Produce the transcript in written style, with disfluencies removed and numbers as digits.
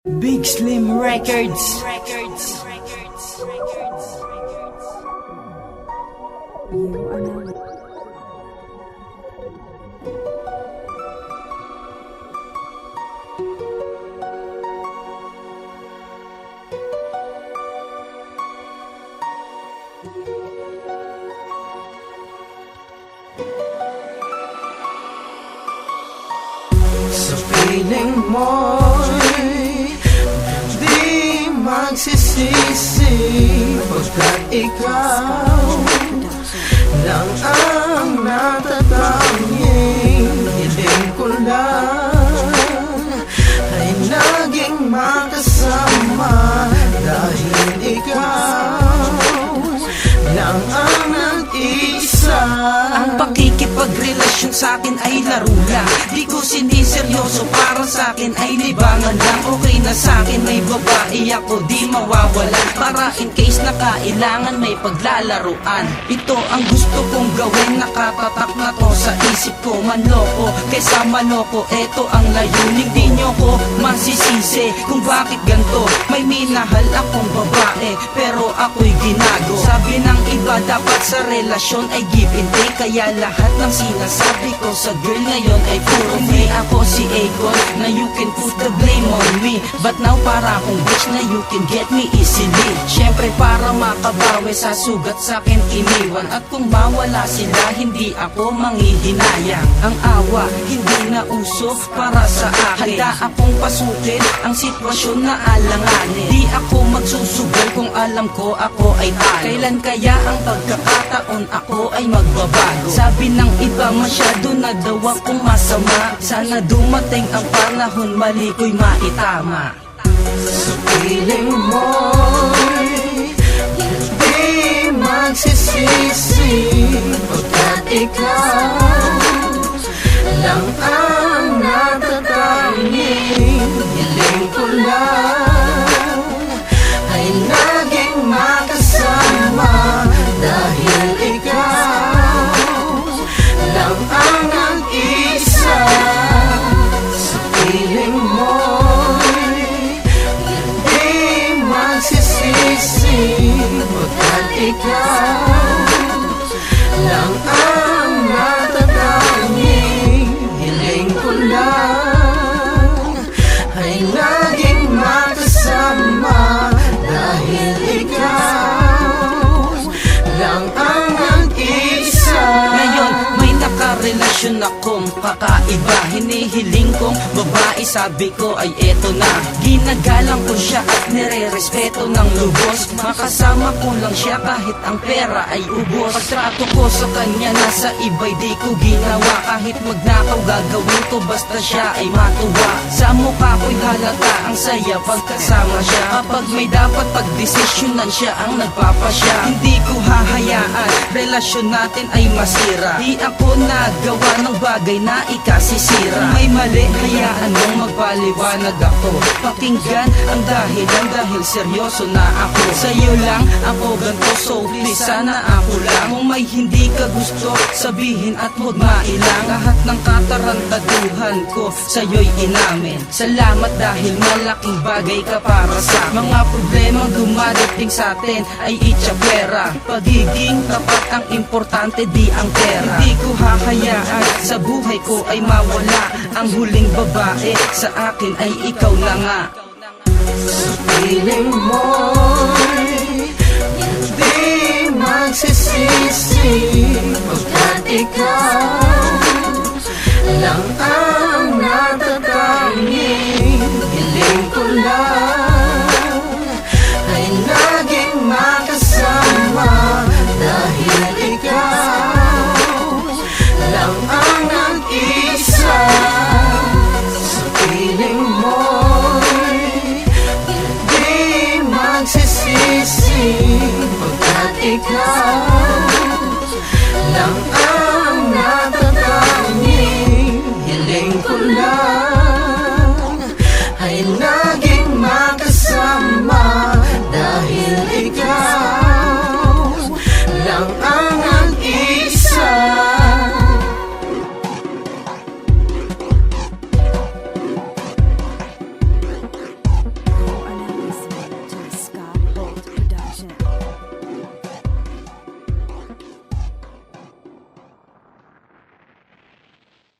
Big Slim Records. You are now Sa piling mo'y di magsisisi, pagkat ikaw lang ang natatanging hiling ko lang ay naging makasama, dahil ikaw lang ang nag-iisa. Ang pakikipagrelasyon sa'kin ay laro lang, di ko siniseryoso, para sa'kin ay libangan lang. Okay na sa'kin may babae ako, di mawawala, para in case na kailangan may paglalaruan. Ito ang gusto kong gawin, nakatatak na to sa isip ko. Manloko kesa manoko, eto ang layunin. Di nyo ko masisisi kung bakit ganto. May minahal akong babae, pero ako'y ginago. Sabi ng iba dapat sa relasyon ay give and take, kaya lahat ng sinasabi ko sa girl ngayon ay puro fake. Ako si Akon na you can put the blame on me, but now para akong bitch na you can get me easily. Syempre para makabawi sa sugat sa'kin iniwan, at kung mawala sila hindi ako manghihinayang. Ang awa hindi na uso para sa akin, handa akong pasukin ang sitwasyon na alanganin. Di ako magsusugal kung alam ko ako ay talo. Kailan kaya ang pagkakataon ako ay magbabago? Sabi ng iba masyado na daw akong masama, sana dumating ang panahon mali ko'y maitama. Sa piling mo'y di magsisisi, pagkat ikaw lang ang natatanging hiling ko lang ay naging makasama, dahil ikaw lang ang nag-isa. Sa piling mo'y di magsisisi, pagkat ikaw lang ang natatanging hiling ko lang ay naging makasama, dahil ikaw lang ang nag-isa. Ngayon may nakarelasyon akong kakaiba, hinihiling kong babae, sabi ko ay eto na. Ginagalang ko siya at nire-respeto ng lubos, makasama ko lang siya kahit ang pera ay ubos. Pagtrato ko sa kanya nasa iba'y di ko ginawa, kahit magnakaw gagawin ko basta siya ay matuwa. Sa mukha ko'y halata ang saya pagkasama siya, kapag may dapat pagdesisyonan siya ang nagpapasya. Hindi ko hahayaan relasyon natin ay masira, di ako nagawa ng bagay na ikasisira. Kung may mali hayaan mong magpaliwanag ako, pakinggan ang dahilan dahil seryoso na ako. Sa'yo lang ako ganto, so please sana ako lang. Kung may hindi ka gusto sabihin at huwag mailang, lahat ng katarantaduhan ko sa'yo'y inamin. Salamat dahil malaking bagay ka para sa mga problemang dumadating sa'tin ay itsapera. Pagiging tapat ang importante, di ang pera. Hindi ko hahayaan sa buhay ko ay mawala ang huling babae, sa akin ay ikaw na nga. Sa piling mo'y di magsisisi, pagkat ikaw lang ang